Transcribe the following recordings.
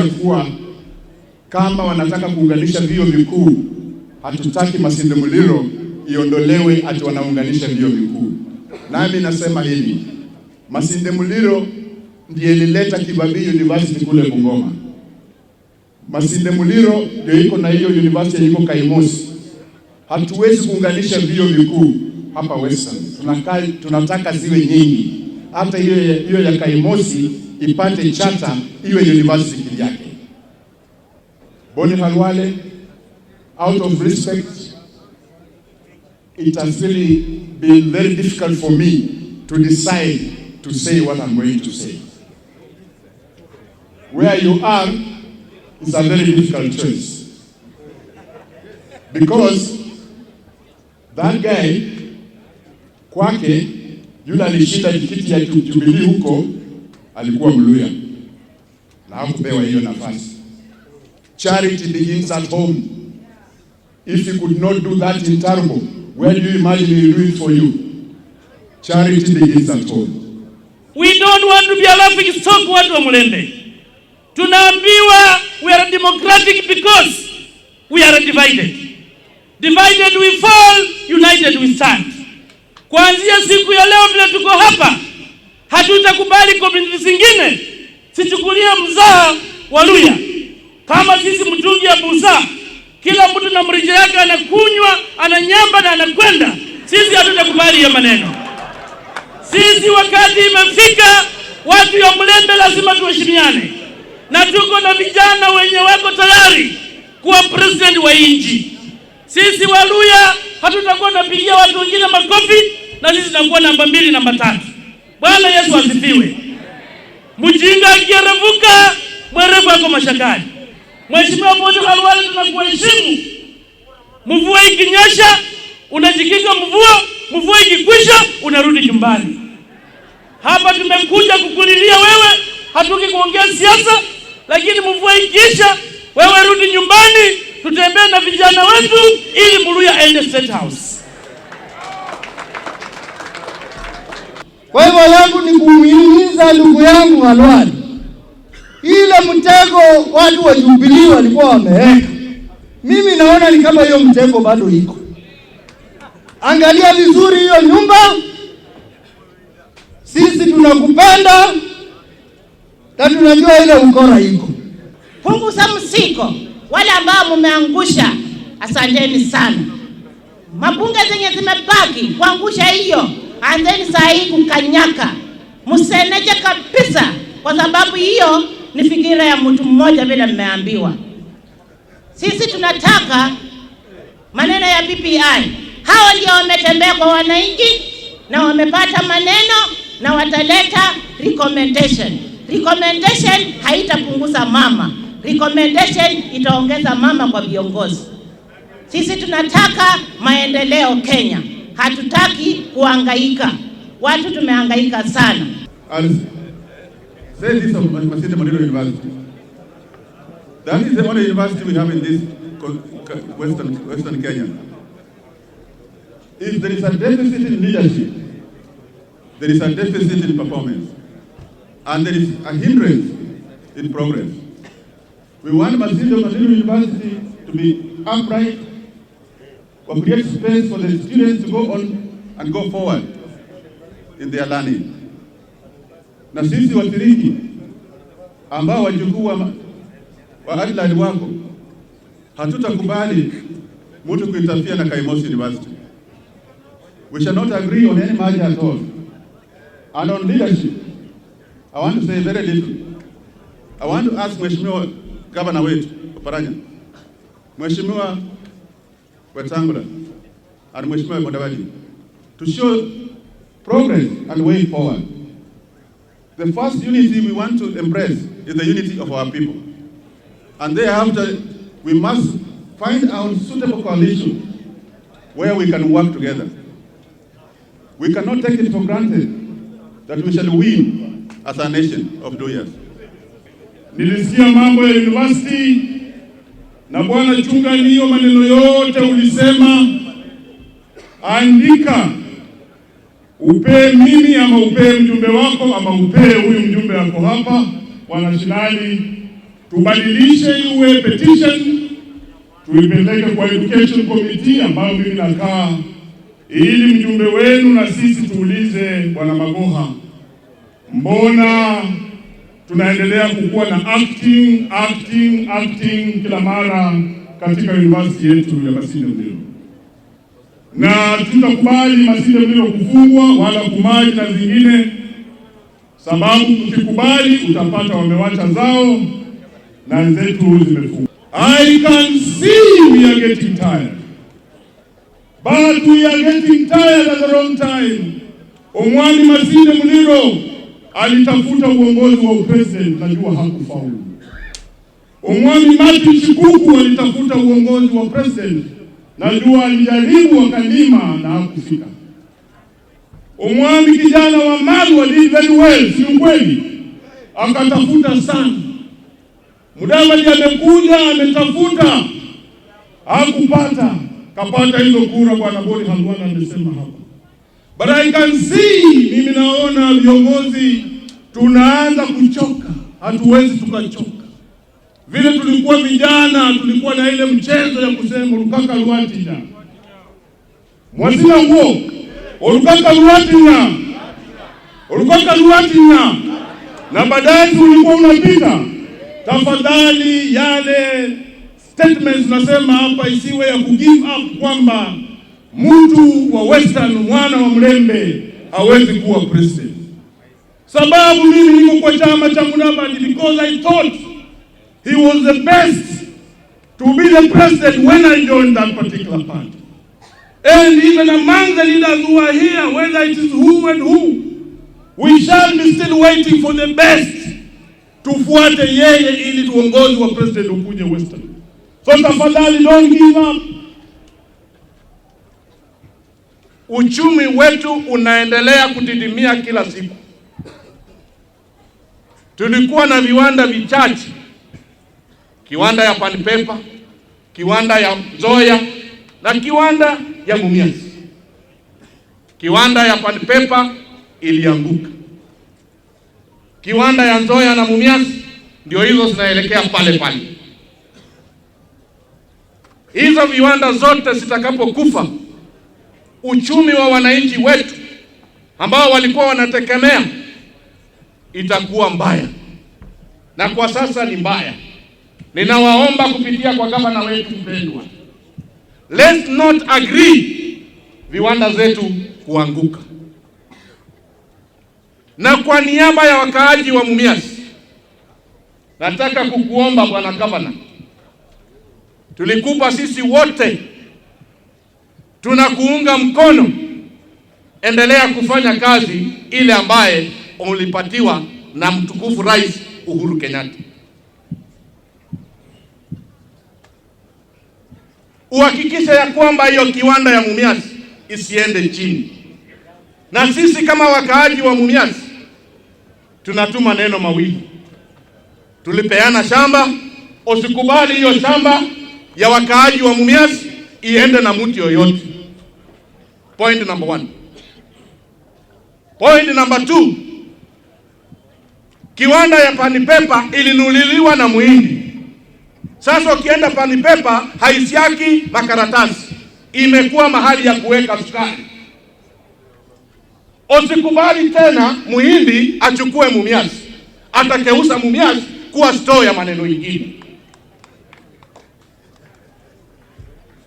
kuhakikisha kuwa kama wanataka kuunganisha vyuo vikuu, hatutaki Masinde Muliro iondolewe ati wanaunganisha vyuo vikuu. Nami nasema hivi, Masinde Muliro ndiye ilileta Kibabii University kule Bungoma. Masinde Muliro ndio iko na hiyo university iko Kaimosi. Hatuwezi kuunganisha vyuo vikuu hapa Western. Tunataka ziwe nyingi. Hata hiyo ya Kaimosi ipate charter iwe university yake. Boni Halwale, out of respect, it has really been very difficult for me to decide to say what I'm going to say. Where you are is a very difficult choice. Because that guy, kwake, yule alishinda kiti ya Jubilee huko, alikuwa Mluya. Na hakupewa hiyo nafasi. Charity begins at home. If you could not do that in Tarbo, where do you imagine he'll do it for you? Charity begins at home. We don't want to be a laughing stock, watu wa Mulembe. Tunaambiwa we are democratic because we are divided. Divided we fall, united we stand. Kuanzia siku ya leo vile tuko hapa, hatutakubali community zingine sichukulie mzaha wa Luya. Kama sisi mtungi ya busa, kila mtu na mrija yake anakunywa, ananyamba na anakwenda. Sisi hatutakubali hiyo maneno. Sisi wakati imefika, watu ya Mulembe lazima tuheshimiane. Na tuko na vijana wenye wako tayari kuwa president wa nchi. Sisi Waluya hatutakuwa napigia watu wengine makofi, na sisi tunakuwa namba 2 namba 3. Bwana Yesu asifiwe. Mjinga akirevuka, mwerevu wako mashakani. Mheshimiwa Boni Halwale, tunakuheshimu. Mvua ikinyesha unajikinga mvua ikikwisha unarudi nyumbani. Hapa tumekuja kukulilia wewe, hatuki kuongea siasa, lakini mvua ikiisha wewe rudi nyumbani, tutembee na vijana wetu ili Muluya aende State House. Kwa hivyo yangu ni kuhimiza ndugu yangu Halwale, ile mtego watu wa Jubilee walikuwa wameweka, mimi naona ni kama hiyo mtego bado iko. Angalia vizuri hiyo nyumba. Sisi tunakupenda na tunajua ile ukora iko. Punguza msiko wale ambao mmeangusha, asanteni sana. Mabunge zenye zimebaki kuangusha hiyo, anzeni saa hii kukanyaka. Mseneje kabisa, kwa sababu hiyo ni fikira ya mtu mmoja vile mmeambiwa. Sisi tunataka maneno ya BBI. Hao ndio wametembea kwa wananchi na wamepata maneno na wataleta recommendation. Recommendation haitapunguza mama. Recommendation itaongeza mama kwa viongozi. Sisi tunataka maendeleo Kenya. Hatutaki kuhangaika. Watu tumehangaika sana. Say this of Masinde Muliro University. That is the only university we have in this Western Kenya. If there is a deficit in leadership, there is a deficit in performance, and there is a hindrance in progress. We want Masinde Muliro University to be upright, to create space for the students to go on and go forward in their learning. Na sisi watiriki ambao wajukuu wa Adelaide wako, hatutakubali mtu kuitafia na Kaimosi University. We shall not agree on any merger at all. And on leadership, I want to say very little. I want to ask Mheshimiwa Governor wetu Oparanya, Mheshimiwa Wetangula, and Mheshimiwa Mudavadi to show progress and way forward. The first unity we want to embrace is the unity of our people. And thereafter, we must find out suitable coalition where we can work together. We cannot take it for granted that we shall win as a nation of doers. Nilisikia mambo ya university na Bwana chunga niyo maneno yote ulisema, andika, upe mimi ama upe mjumbe wako ama upe huyu mjumbe wako hapa, Bwana Shinali, tubadilishe iwe petition, tuipeleke kwa education committee ambayo mimi nakaa, ili mjumbe wenu na sisi tuulize Bwana Magoha, mbona tunaendelea kukuwa na acting kila mara katika university yetu ya Masinde Muliro, na tutakubali Masinde Muliro kufungwa wala Kumaji na zingine, sababu tukikubali utapata wamewacha zao na zetu zimefungwa. I can see we are getting tired, but we are getting tired at the wrong time. Omwami Masinde Muliro alitafuta uongozi wa president, najua hakufaulu. Omwami Martin Shikuku alitafuta uongozi wa president, najua alijaribu akalima na hakufika. Omwami kijana wa Magu did very well, si ukweli? Akatafuta sana. Mudavadi amekuja ametafuta, hakupata, kapata hizo kura Bwana Boni Halwana amesema hapa. But I can see, mimi naona viongozi tunaanza kuchoka, hatuwezi tukachoka. Vile tulikuwa vijana, tulikuwa na ile mchezo ya kusema Olukaka Lwatina. Mwasina nguo, Olukaka Lwatina. Na baadaye ulikuwa unapita. Tafadhali yale statements nasema hapa isiwe ya kugive up kwamba mtu wa Western mwana wa Mlembe hawezi kuwa president. Sababu mimi niko kwa chama cha Mudavadi because I thought he was the best to be the president when I joined that particular party. And even among the leaders who are here, whether it is who and who, we shall be still waiting for the best. Tufuate yeye ili tuongozi wa president ukuje Western. So tafadhali don't give up. Uchumi wetu unaendelea kudidimia kila siku. Tulikuwa na viwanda vichache. Kiwanda ya Pan Paper, kiwanda ya Nzoia na kiwanda ya Mumias. Kiwanda ya Pan Paper ilianguka. Kiwanda ya Nzoia na Mumias ndio hizo zinaelekea pale. Hizo viwanda zote zitakapokufa, uchumi wa wananchi wetu ambao walikuwa wanategemea itakuwa mbaya. Na kwa sasa ni mbaya. Ninawaomba kupitia kwa gavana wetu mpendwa, let's not agree viwanda zetu kuanguka. Na kwa niaba ya wakaaji wa Mumias, nataka kukuomba Bwana Gavana, tulikupa sisi wote, tunakuunga mkono, endelea kufanya kazi ile ambaye ulipatiwa na mtukufu Rais Uhuru Kenyatta. Uhakikisha ya kwamba hiyo kiwanda ya Mumias isiende chini. Na sisi kama wakaaji wa Mumias tunatuma neno mawili. Tulipeana shamba, usikubali hiyo shamba ya wakaaji wa Mumias iende na mtu yoyote. Point number 1. Point number 2. Kiwanda ya Pan Paper ilinunuliwa na Muhindi. Sasa ukienda Pan Paper haisiaki makaratasi, imekuwa mahali ya kuweka sukari. Usikubali tena Muhindi achukue Mumias, atakeusa Mumias kuwa store ya maneno mengine.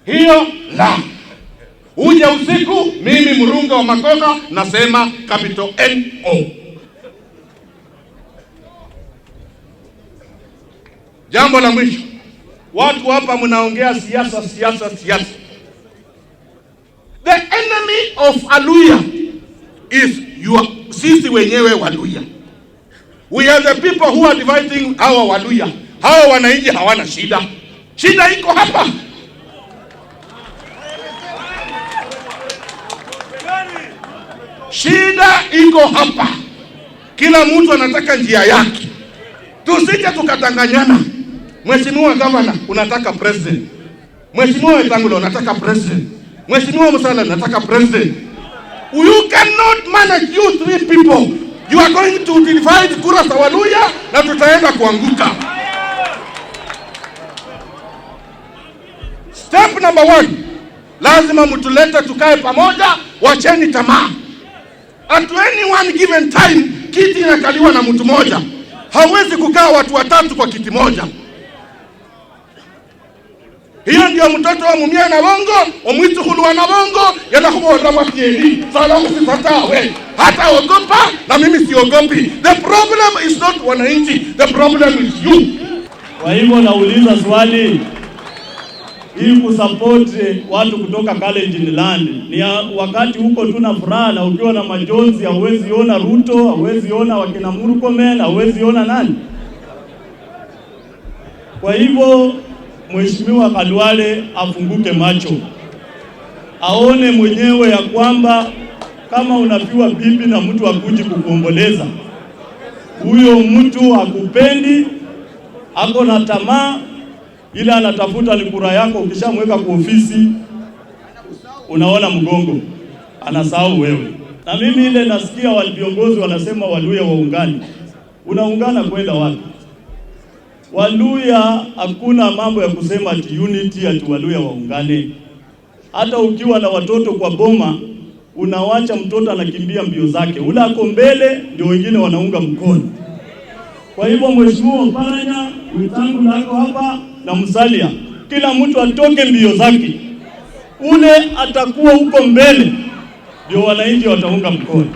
Hiyo la. Uje usiku, mimi Murunga wa Makoka nasema capital NO. Jambo la mwisho, watu hapa mnaongea siasa. The enemy of Aluya is sisi wenyewe Waluya. We are the people who are dividing our Waluya. Hawa wananchi hawana shida. Shida iko hapa. Shida iko hapa. Kila mtu anataka njia yake. Tusije tukatanganyana. Mheshimiwa Gavana unataka president. Mheshimiwa Wetangula unataka president. Mheshimiwa Musala unataka president. You cannot manage you three people. You are going to divide kura za Waluya na tutaenda kuanguka. number one, lazima mtulete tukae pamoja, wacheni tamaa. At any one given time, kiti inakaliwa na mtu moja. Hawezi kukaa watu watatu kwa kiti moja. Hiyo ndio mtoto wa mumia na bongo, omwitu huluwa na bongo, yana kubola wakieli, salamu sifatawe. Hata ogopa, na mimi si ogopi. The problem is not wananchi, the problem is you. Kwa hivyo nauliza swali, hii kusupport watu kutoka Kalenjin land, ni wakati huko tuna furaha na ukiwa na majonzi, hauwezi ona Ruto, hauwezi ona wakina Murkomen, hauwezi ona nani? Kwa hivyo Mheshimiwa Khalwale afunguke macho, aone mwenyewe ya kwamba kama unapiwa bibi na mtu akuji kukuomboleza, huyo mtu hakupendi, ako na tamaa, ila anatafuta ni kura yako. Ukishamweka kwa ofisi unaona mgongo, anasahau wewe. Na mimi ile nasikia wale viongozi wanasema Waluya waungane. Unaungana kwenda wapi? Waluya hakuna mambo ya kusema ati unity ati Waluya waungane. Hata ukiwa na watoto kwa boma, unawacha mtoto anakimbia mbio zake, ule ako mbele ndio wengine wanaunga mkono. Kwa hivyo Mheshimiwa Oparanya, wenzangu nako hapa na Musalia, kila mtu atoke mbio zake, ule atakuwa huko mbele ndio wananchi wataunga mkono.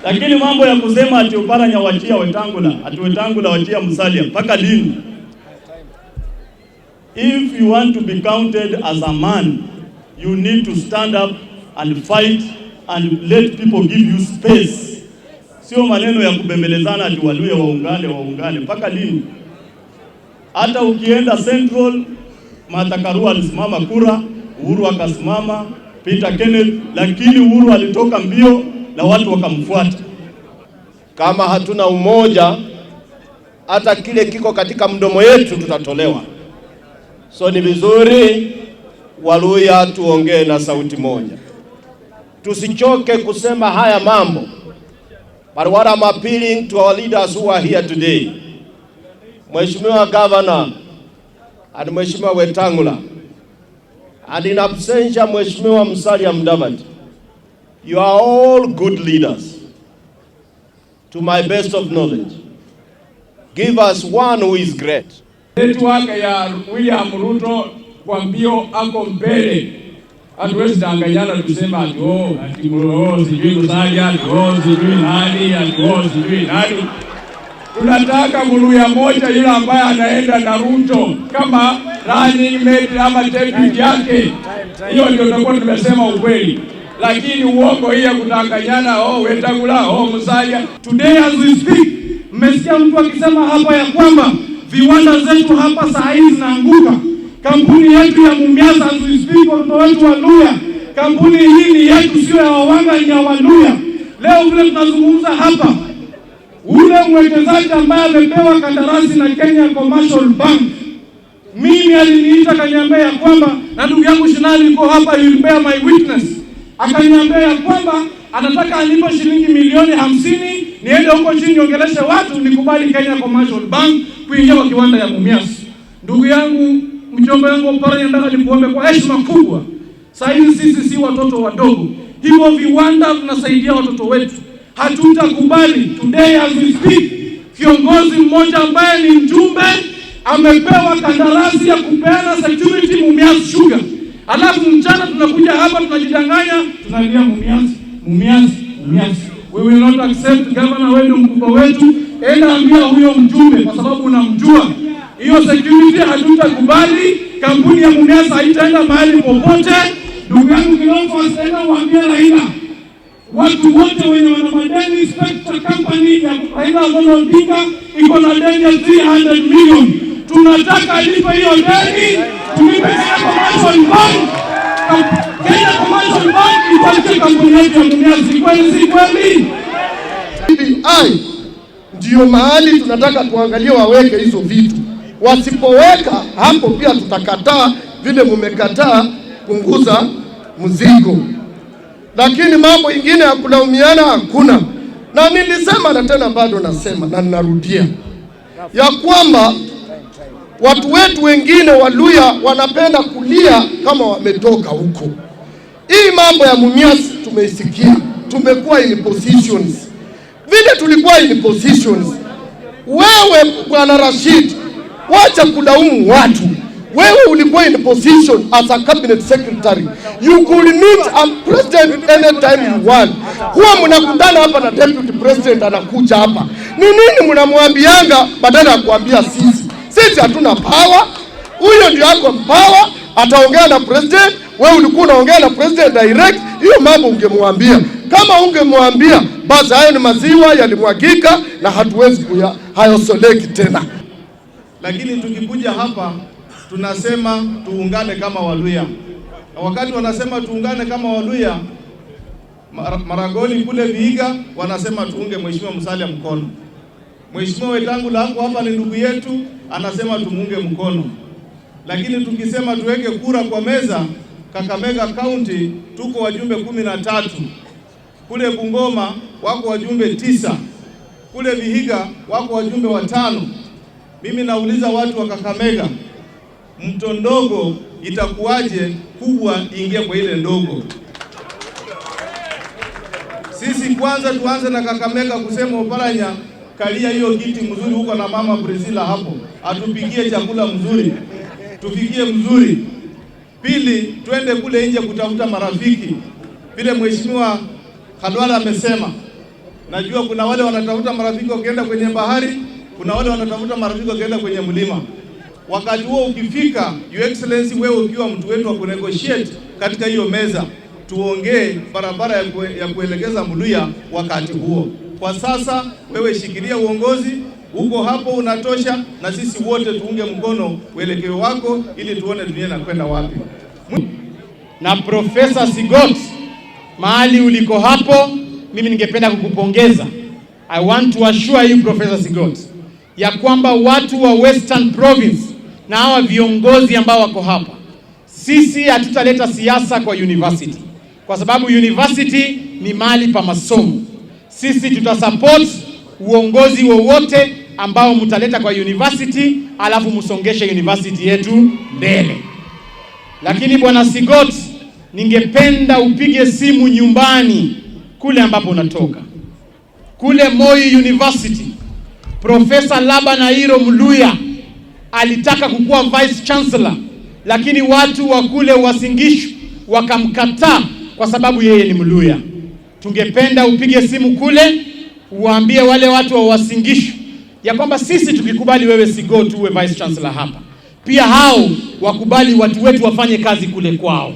Lakini mambo ya kusema ati Oparanya wachia Wetangula, ati Wetangula wachia Musalia, mpaka lini? If you want to be counted as a man, you need to stand up and fight and let people give you space. Sio maneno ya kubembelezana ati Waluya waungane, mpaka lini? Hata ukienda Central, Martha Karua alisimama kura, Uhuru akasimama, Peter Kenneth, lakini Uhuru alitoka mbio na watu wakamfuata. Kama hatuna umoja, hata kile kiko katika mdomo yetu tutatolewa. So ni vizuri Waluya tuongee na sauti moja. Tusichoke kusema haya mambo. But what I'm appealing to our leaders who are here today, Mheshimiwa Governor and Mheshimiwa Wetangula, and in absentia Mheshimiwa Musalia Mudavadi, you are all good leaders. To my best of knowledge, give us one who is great. Network ya William Ruto kwa mbio ako mbele. Hatuwezi danganyana tusema ati sijui Musalia, ati sijui nani, ati sijui nani. Tunataka Mluya moja yule ambaye anaenda na Ruto kama running mate ama deputy yake. Hiyo ndio tutakuwa tumesema ukweli. Lakini uongo hii ya kudanganyana, Wetangula, Musalia. Today as we speak, mmesikia mtu akisema hapa ya kwamba viwanda zetu hapa saa hizi zinaanguka. Kampuni yetu ya Mumias as we speak, watoto wetu Waluya, kampuni hii ni yetu, sio ya Wawanga, ni ya Waluya. Leo vile tunazungumza hapa, ule mwekezaji ambaye amepewa kandarasi na Kenya Commercial Bank, mimi aliniita kaniambia ya kwamba, na ndugu yangu Shinali yuko hapa, you will bear my witness, akaniambia ya kwamba anataka anipe shilingi milioni 50 niende huko chini niongeleshe watu nikubali Kenya Commercial Bank kuingia kwa kiwanda ya Mumias. Ndugu yangu, mjomba yangu Oparanya, nataka nikuombe kwa heshima kubwa, saa hizi sisi si watoto wadogo. Hivyo viwanda tunasaidia watoto wetu. Hatutakubali. Today as we speak, kiongozi mmoja ambaye ni mjumbe amepewa kandarasi ya kupeana security Mumias Sugar. Alafu mchana tunakuja hapa tunajidanganya, tunalia Mumias. We will not accept. Governor, wewe ndio mkubwa wetu, enda ambia huyo mjumbe, kwa sababu unamjua. Hiyo security hatutakubali. Kampuni ya Mumias haitaenda mahali popote. Ndugu yangu Kilonzo asema waambie Raila, watu wote wenye wana madeni, Spectre Company ya Raila Amolo Odinga iko na deni ya 300 million. Tunataka alipe hiyo deni, tulipe Kenya Commercial Bank. Kenya Commercial Bank ipate kampuni yetu ya Mumias. Si kweli? BBI ndio mahali tunataka tuangalie waweke hizo vitu. Wasipoweka hapo pia tutakataa, vile mmekataa punguza mzigo. Lakini mambo ingine ya kulaumiana hakuna. Na nilisema na tena bado nasema na ninarudia ya kwamba Watu wetu wengine Waluya wanapenda kulia kama wametoka huko. Hii mambo ya Mumias tumeisikia, tumekuwa in positions. Vile tulikuwa in positions, wewe Bwana Rashid, wacha kulaumu watu. Wewe ulikuwa in position as a cabinet secretary. You could meet a president anytime you want. Huwa mnakutana hapa na deputy president anakuja hapa. Ni nini mnamwambianga badala ya kuambia sisi? Sisi hatuna power. Huyo ndio yako power, ataongea na president. Wewe ulikuwa unaongea na president direct, hiyo mambo ungemwambia. Kama ungemwambia, basi hayo ni maziwa yalimwagika na hatuwezi hayosoleki tena. Lakini tukikuja hapa tunasema tuungane kama Waluya. Na wakati wanasema tuungane kama Waluya, Maragoli kule Vihiga wanasema tuunge Mheshimiwa Musalia mkono. Mheshimiwa Wetangula hapo hapa ni ndugu yetu, anasema tumuunge mkono. Lakini tukisema tuweke kura kwa meza, Kakamega County tuko wajumbe 13. Kule Bungoma wako wajumbe 9. Kule Vihiga wako wajumbe 5. Mimi nauliza watu wa Kakamega, mto ndogo itakuwaje kubwa ingia kwa ile ndogo? Sisi kwanza tuanze na Kakamega kusema Oparanya, kalia hiyo kiti mzuri huko na mama Priscilla hapo, atupigie chakula mzuri, tufikie mzuri. Pili, twende kule nje kutafuta marafiki. Vile Mheshimiwa Khalwala amesema, najua kuna wale wanatafuta marafiki wakienda kwenye bahari, kuna wale wanatafuta marafiki wakienda kwenye mlima. Wakati huo ukifika, Your Excellency, wewe ukiwa mtu wetu wa kunegotiate katika hiyo meza, tuongee barabara ya kuelekeza Muluya wakati huo. Kwa sasa wewe shikilia uongozi, uko hapo unatosha, na sisi wote tuunge mkono uelekeo wako ili tuone dunia inakwenda wapi. Na Profesa Sigot, mahali uliko hapo, mimi ningependa kukupongeza. I want to assure you Professor Sigot, ya kwamba watu wa Western Province na hawa viongozi ambao wako hapa, sisi hatutaleta siasa kwa university, kwa sababu university ni mahali pa masomo. Sisi tutasupport uongozi wowote ambao mtaleta kwa university, alafu musongeshe university yetu mbele. Lakini Bwana Sigot, ningependa upige simu nyumbani kule ambapo unatoka. Kule Moi University, Profesa Labanairo Muluya alitaka kukuwa Vice Chancellor, lakini watu wa kule Uasin Gishu wakamkataa kwa sababu yeye ni Muluya. Tungependa upige simu kule, uambie wale watu wa Uasin Gishu ya kwamba sisi tukikubali wewe Sigot uwe Vice Chancellor hapa, pia hao wakubali watu wetu wafanye kazi kule kwao.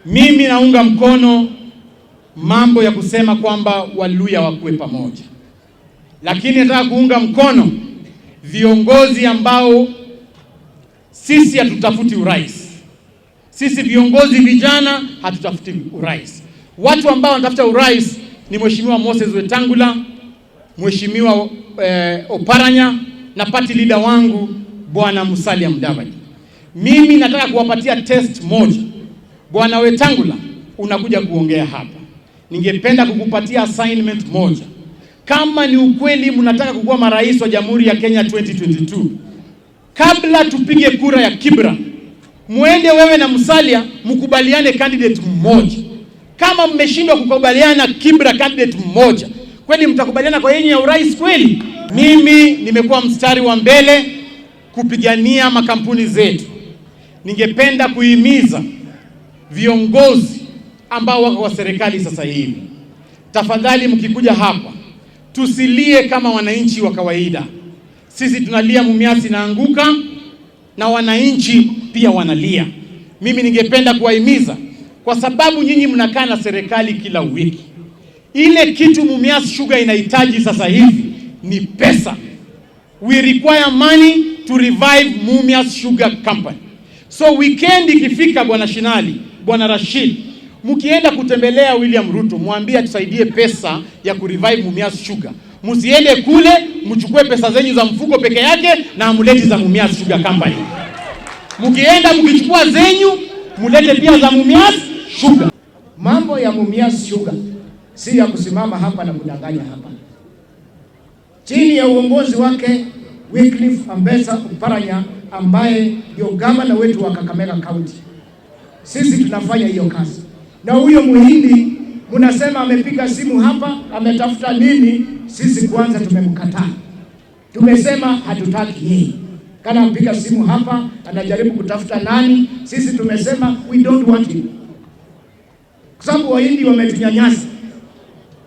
Mimi naunga mkono mambo ya kusema kwamba Waluya wakuwe pamoja, lakini nataka kuunga mkono viongozi ambao sisi hatutafuti urais. Sisi viongozi vijana hatutafuti urais. Watu ambao wanatafuta urais ni Mheshimiwa Moses Wetangula, Mheshimiwa Oparanya na party leader wangu Bwana Musalia Mudavadi. Mimi nataka kuwapatia test moja. Bwana Wetangula, unakuja kuongea hapa, ningependa kukupatia assignment moja. Kama ni ukweli mnataka kukuwa marais wa Jamhuri ya Kenya 2022, kabla tupige kura ya Kibra, muende wewe na Musalia mkubaliane candidate mmoja. Kama mmeshindwa kukubaliana Kibra candidate mmoja, kweli mtakubaliana kwa yenye ya urais kweli? Mimi nimekuwa mstari wa mbele kupigania makampuni zetu. Ningependa kuhimiza viongozi ambao wako kwa serikali sasa hivi, tafadhali mkikuja hapa tusilie kama wananchi wa kawaida. Sisi tunalia Mumias inaanguka na wananchi pia wanalia. Mimi ningependa kuwahimiza, kwa sababu nyinyi mnakaa na serikali kila wiki, ile kitu Mumias Sugar inahitaji sasa hivi ni pesa. We require money to revive Mumias Sugar Company. So weekend ikifika, Bwana Shinali, Bwana Rashid, mkienda kutembelea William Ruto, mwambie tusaidie pesa ya kurevive Mumias Sugar. Msiende kule mchukue pesa zenyu za mfuko peke yake na amuleti za Mumias Sugar Company. Mkienda mkichukua zenyu, mulete pia za Mumias Sugar. Mambo ya Mumias Sugar si ya kusimama hapa na kudanganya hapa. Chini ya uongozi wake Wycliffe Ambetsa Oparanya ambaye ndio gavana wetu wa Kakamega County. Sisi tunafanya hiyo kazi. Na huyo Muhindi mnasema amepiga simu hapa, ametafuta nini? Sisi kwanza tumemkataa. Tumesema hatutaki yeye. Kana mpiga simu hapa anajaribu kutafuta nani? Sisi tumesema we don't want him. Kwa sababu Wahindi wametunyanyasa.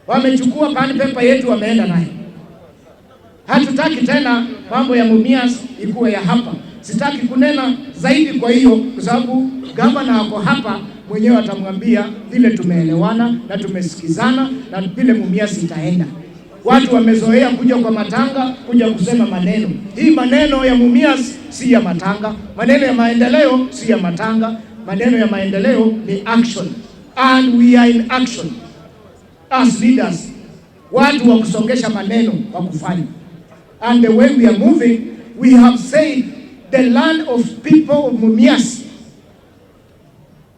Wamechukua pen paper yetu wameenda naye. Hatutaki tena mambo ya Mumias ikuwe ya hapa. Sitaki kunena zaidi kwa hiyo kwa sababu gavana wako hapa mwenyewe atamwambia vile tumeelewana na tumesikizana na vile Mumias itaenda. Watu wamezoea kuja kwa matanga, kuja kusema maneno. Hii maneno ya Mumias si ya matanga. Maneno ya maendeleo si ya matanga. Maneno ya maendeleo ni action. And we are in action. As leaders, watu wa kusongesha maneno wa kufanya. And the way we are moving, we have said the land of people of Mumias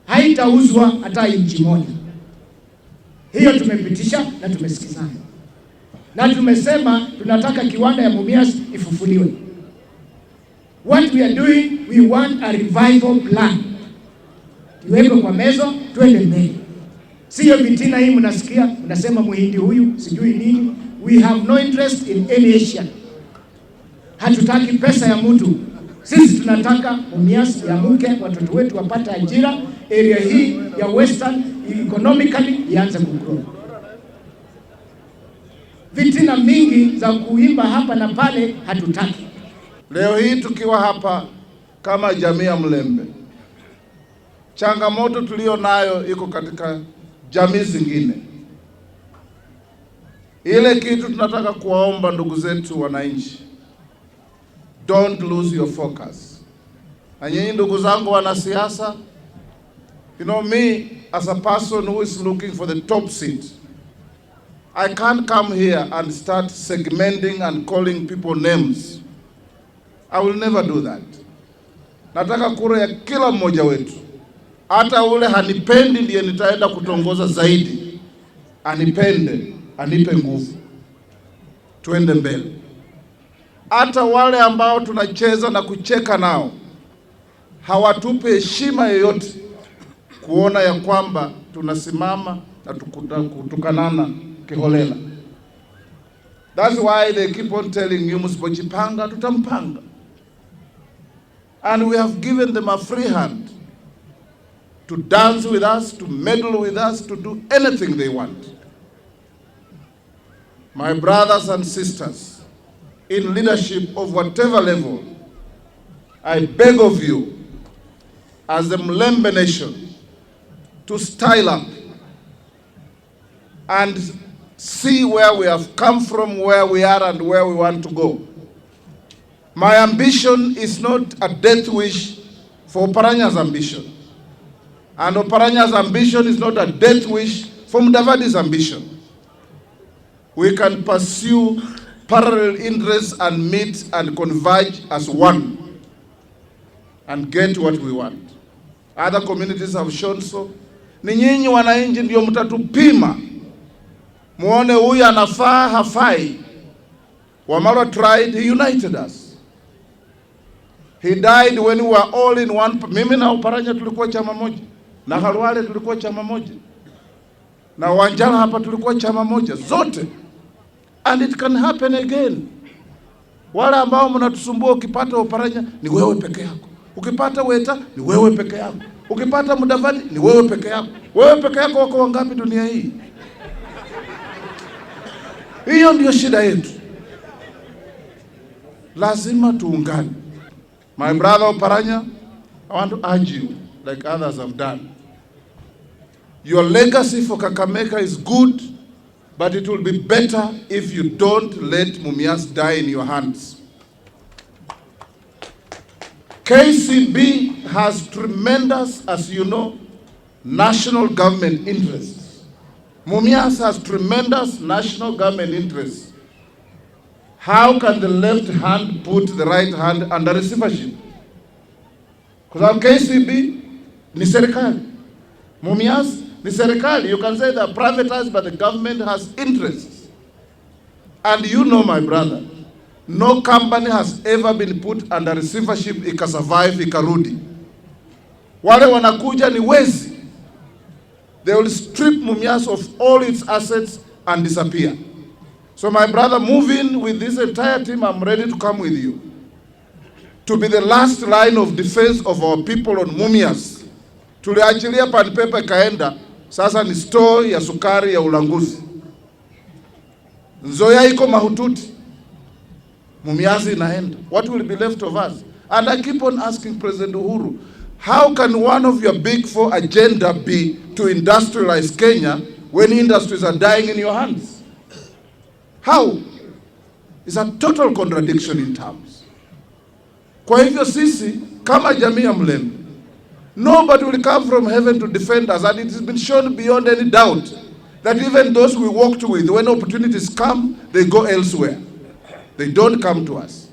haitauzwa hata inchi moja. Hiyo tumepitisha na tumesikizana. Na tumesema tunataka kiwanda ya Mumias ifufuliwe. What we are doing, we want a revival plan. Tuweke kwa meza, tuende mbele. Sio vitina hii mnasikia, mnasema Muhindi huyu, sijui nini. We have no interest in any Asian. Hatutaki pesa ya mtu. Sisi tunataka Mumias yamuke, watoto wetu wapate ajira, area hii ya Western economically ianze kugrow. Vitina mingi za kuimba hapa na pale hatutaki. Leo hii tukiwa hapa kama jamii ya Mlembe, changamoto tulio nayo iko katika jamii zingine. Ile kitu tunataka kuwaomba ndugu zetu wananchi, don't lose your focus. Na nyinyi ndugu zangu wanasiasa, you know me as a person who is looking for the top seat, I can't come here and start segmenting and calling people names. I will never do that. Nataka kura ya kila mmoja wetu. Hata ule hanipendi ndiye nitaenda kutongoza zaidi. Anipende, anipe nguvu. Tuende mbele. Hata wale ambao tunacheza na kucheka nao hawatupe heshima yoyote kuona ya kwamba tunasimama na kutukanana kiholela. That's why they keep on telling you msipojipanga tutampanga. And we have given them a free hand to dance with us, to meddle with us, to do anything they want. My brothers and sisters, in leadership of whatever level, I beg of you, as the Mlembe nation, to style up and see where we have come from, where we are, and where we want to go. My ambition is not a death wish for Oparanya's ambition. And Oparanya's ambition is not a death wish for Mudavadi's ambition. We can pursue parallel interests and meet and converge as one and get what we want. Other communities have shown so. Ni nyinyi wananchi ndio mtatupima. Muone huyu anafaa hafai. Wamalwa tried, he united us. He died when we were all in one. Mimi na Oparanya tulikuwa chama moja. Na Khalwale tulikuwa chama moja. Na Wanjala hapa tulikuwa chama moja. Zote. And it can happen again. Wale ambao mnatusumbua ukipata Oparanya ni wewe peke yako. Ukipata Weta ni wewe peke yako. Ukipata Mudavadi ni wewe peke yako. Wewe peke yako wako wangapi dunia hii? Hiyo ndio shida yetu. Lazima tuungane. My brother Oparanya, I want to urge you, like others have done. Your legacy for Kakamega is good, but it will be better if you don't let Mumias die in your hands. KCB has tremendous, as you know, national government interests. Mumias has tremendous national government interests. How can the left hand put the right hand under receivership? Because KCB ni serikali. Mumias ni serikali. You can say they're privatized, but the government has interests. And you know, my brother, no company has ever been put under receivership ikasurvive ikarudi. Wale wanakuja ni wezi. They will strip Mumias of all its assets and disappear. So my brother, move in with this entire team. I'm ready to come with you to be the last line of defense of our people on Mumias. Tuliachilia pan paper kaenda, sasa ni store ya sukari ya ulanguzi. Nzoia iko mahututi, Mumias inaenda. What will be left of us? And I keep on asking President Uhuru, how can one of your big four agenda be to industrialize Kenya when industries are dying in your hands? How? It's a total contradiction in terms. Kwa hivyo sisi, kama jamii ya Mlembe, nobody will come from heaven to defend us, and it has been shown beyond any doubt that even those we walked with, when opportunities come, they go elsewhere. They don't come to us.